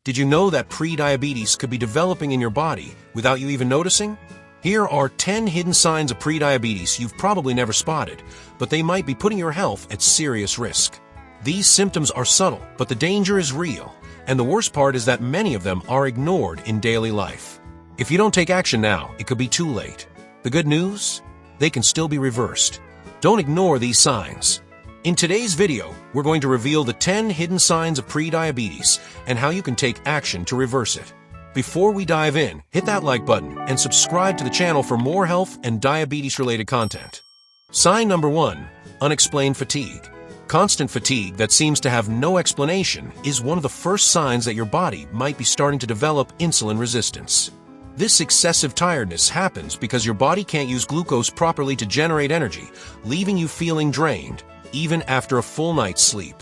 Did you know that prediabetes could be developing in your body without you even noticing? Here are 10 hidden signs of prediabetes you've probably never spotted, but they might be putting your health at serious risk. These symptoms are subtle, but the danger is real, and the worst part is that many of them are ignored in daily life. If you don't take action now, it could be too late. The good news? They can still be reversed. Don't ignore these signs. In today's video, we're going to reveal the 10 hidden signs of prediabetes and how you can take action to reverse it. Before we dive in, hit that like button and subscribe to the channel for more health and diabetes-related content. Sign number 1, unexplained fatigue. Constant fatigue that seems to have no explanation is one of the first signs that your body might be starting to develop insulin resistance. This excessive tiredness happens because your body can't use glucose properly to generate energy, leaving you feeling drained, even after a full night's sleep.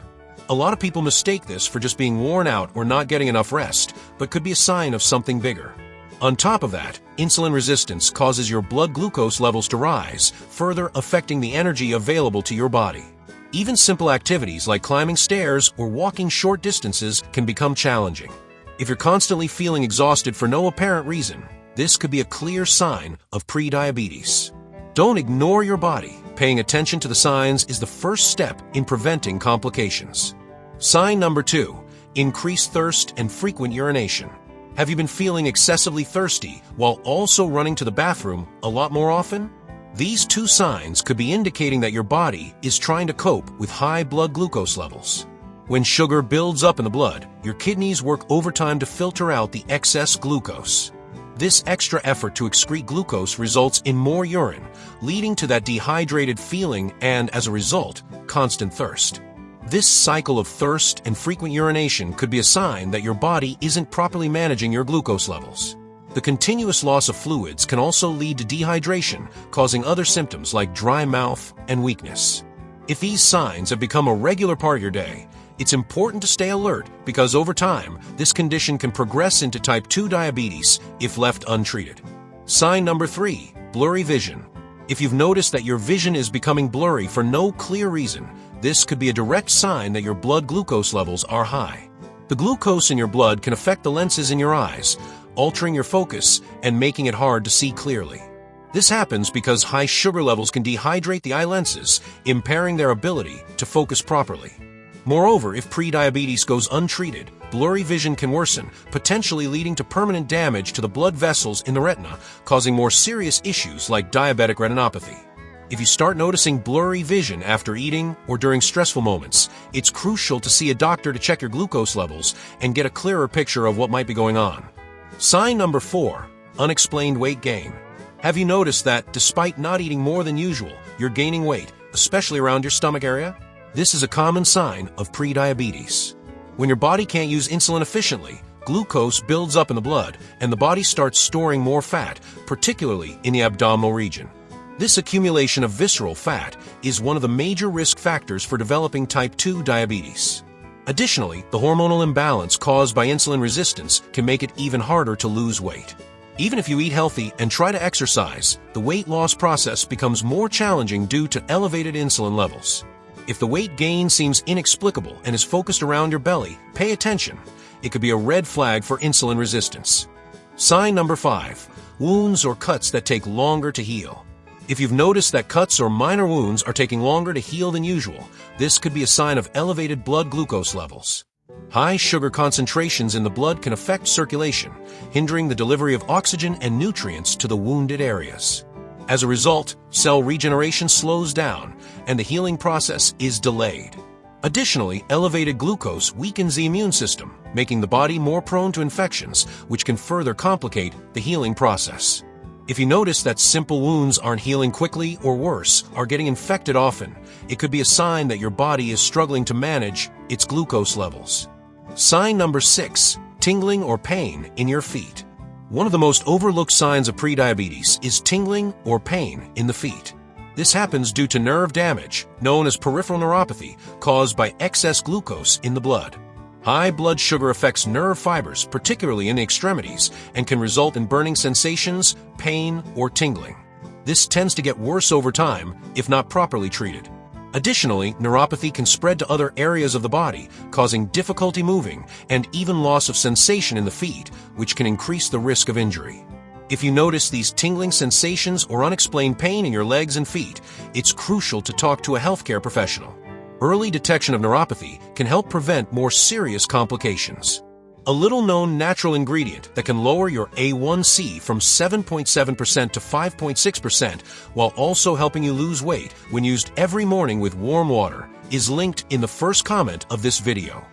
A lot of people mistake this for just being worn out or not getting enough rest, but could be a sign of something bigger. On top of that, insulin resistance causes your blood glucose levels to rise, further affecting the energy available to your body. Even simple activities like climbing stairs or walking short distances can become challenging. If you're constantly feeling exhausted for no apparent reason, this could be a clear sign of prediabetes. Don't ignore your body. Paying attention to the signs is the first step in preventing complications. Sign number 2, increased thirst and frequent urination. Have you been feeling excessively thirsty while also running to the bathroom a lot more often? These two signs could be indicating that your body is trying to cope with high blood glucose levels. When sugar builds up in the blood, your kidneys work overtime to filter out the excess glucose. This extra effort to excrete glucose results in more urine, leading to that dehydrated feeling and, as a result, constant thirst. This cycle of thirst and frequent urination could be a sign that your body isn't properly managing your glucose levels. The continuous loss of fluids can also lead to dehydration, causing other symptoms like dry mouth and weakness. If these signs have become a regular part of your day, it's important to stay alert because over time, this condition can progress into type 2 diabetes if left untreated. Sign number 3, blurry vision. If you've noticed that your vision is becoming blurry for no clear reason, this could be a direct sign that your blood glucose levels are high. The glucose in your blood can affect the lenses in your eyes, altering your focus and making it hard to see clearly. This happens because high sugar levels can dehydrate the eye lenses, impairing their ability to focus properly. Moreover, if prediabetes goes untreated, blurry vision can worsen, potentially leading to permanent damage to the blood vessels in the retina, causing more serious issues like diabetic retinopathy. If you start noticing blurry vision after eating or during stressful moments, it's crucial to see a doctor to check your glucose levels and get a clearer picture of what might be going on. Sign number 4, unexplained weight gain. Have you noticed that, despite not eating more than usual, you're gaining weight, especially around your stomach area? This is a common sign of prediabetes. When your body can't use insulin efficiently, glucose builds up in the blood, and the body starts storing more fat, particularly in the abdominal region. This accumulation of visceral fat is one of the major risk factors for developing type 2 diabetes. Additionally, the hormonal imbalance caused by insulin resistance can make it even harder to lose weight. Even if you eat healthy and try to exercise, the weight loss process becomes more challenging due to elevated insulin levels. If the weight gain seems inexplicable and is focused around your belly, pay attention. It could be a red flag for insulin resistance. Sign number 5, wounds or cuts that take longer to heal. If you've noticed that cuts or minor wounds are taking longer to heal than usual, this could be a sign of elevated blood glucose levels. High sugar concentrations in the blood can affect circulation, hindering the delivery of oxygen and nutrients to the wounded areas. As a result, cell regeneration slows down, and the healing process is delayed. Additionally, elevated glucose weakens the immune system, making the body more prone to infections, which can further complicate the healing process. If you notice that simple wounds aren't healing quickly or worse, are getting infected often, it could be a sign that your body is struggling to manage its glucose levels. Sign number 6, tingling or pain in your feet. One of the most overlooked signs of prediabetes is tingling or pain in the feet. This happens due to nerve damage, known as peripheral neuropathy, caused by excess glucose in the blood. High blood sugar affects nerve fibers, particularly in the extremities, and can result in burning sensations, pain, or tingling. This tends to get worse over time if not properly treated. Additionally, neuropathy can spread to other areas of the body, causing difficulty moving and even loss of sensation in the feet, which can increase the risk of injury. If you notice these tingling sensations or unexplained pain in your legs and feet, it's crucial to talk to a healthcare professional. Early detection of neuropathy can help prevent more serious complications. A little-known natural ingredient that can lower your A1C from 7.7% to 5.6% while also helping you lose weight when used every morning with warm water is linked in the first comment of this video.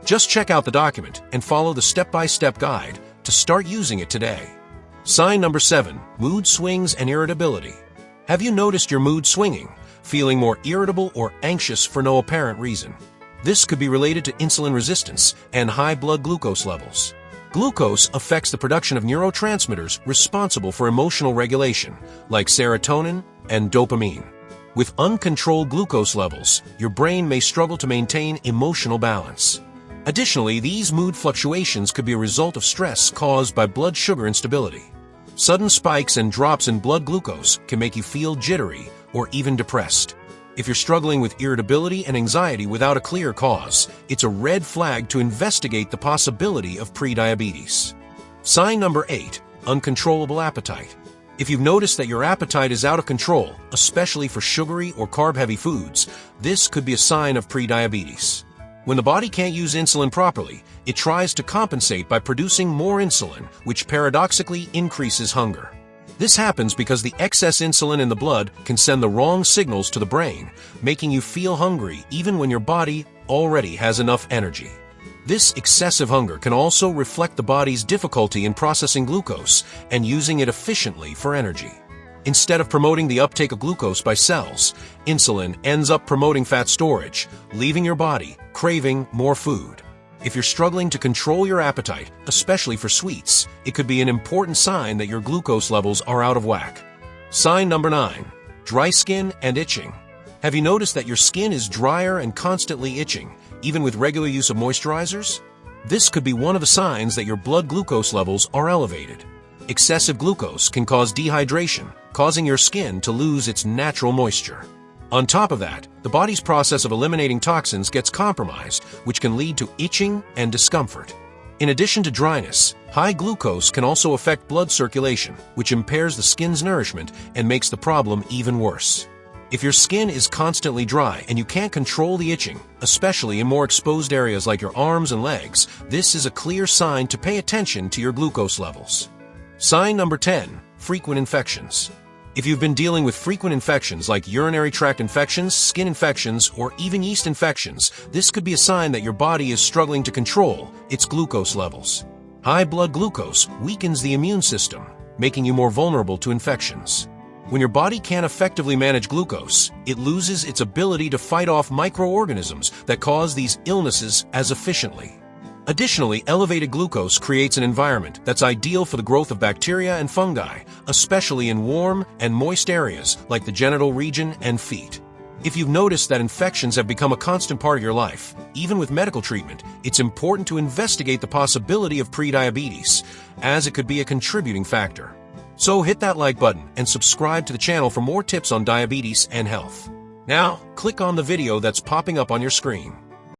Just check out the document and follow the step-by-step guide to start using it today. Sign number 7, mood swings and irritability. Have you noticed your mood swinging, feeling more irritable or anxious for no apparent reason? This could be related to insulin resistance and high blood glucose levels. Glucose affects the production of neurotransmitters responsible for emotional regulation, like serotonin and dopamine. With uncontrolled glucose levels, your brain may struggle to maintain emotional balance. Additionally, these mood fluctuations could be a result of stress caused by blood sugar instability. Sudden spikes and drops in blood glucose can make you feel jittery or even depressed. If you're struggling with irritability and anxiety without a clear cause, it's a red flag to investigate the possibility of prediabetes. Sign number 8, uncontrollable appetite. If you've noticed that your appetite is out of control, especially for sugary or carb-heavy foods, this could be a sign of prediabetes. When the body can't use insulin properly, it tries to compensate by producing more insulin, which paradoxically increases hunger. This happens because the excess insulin in the blood can send the wrong signals to the brain, making you feel hungry even when your body already has enough energy. This excessive hunger can also reflect the body's difficulty in processing glucose and using it efficiently for energy. Instead of promoting the uptake of glucose by cells, insulin ends up promoting fat storage, leaving your body craving more food. If you're struggling to control your appetite, especially for sweets, it could be an important sign that your glucose levels are out of whack. Sign number 9, dry skin and itching. Have you noticed that your skin is drier and constantly itching, even with regular use of moisturizers? This could be one of the signs that your blood glucose levels are elevated. Excessive glucose can cause dehydration, causing your skin to lose its natural moisture. On top of that, the body's process of eliminating toxins gets compromised, which can lead to itching and discomfort. In addition to dryness, high glucose can also affect blood circulation, which impairs the skin's nourishment and makes the problem even worse. If your skin is constantly dry and you can't control the itching, especially in more exposed areas like your arms and legs, this is a clear sign to pay attention to your glucose levels. Sign number 10, frequent infections. If you've been dealing with frequent infections like urinary tract infections, skin infections, or even yeast infections, this could be a sign that your body is struggling to control its glucose levels. High blood glucose weakens the immune system, making you more vulnerable to infections. When your body can't effectively manage glucose, it loses its ability to fight off microorganisms that cause these illnesses as efficiently. Additionally, elevated glucose creates an environment that's ideal for the growth of bacteria and fungi, especially in warm and moist areas like the genital region and feet. If you've noticed that infections have become a constant part of your life, even with medical treatment, it's important to investigate the possibility of prediabetes, as it could be a contributing factor. So hit that like button and subscribe to the channel for more tips on diabetes and health. Now, click on the video that's popping up on your screen.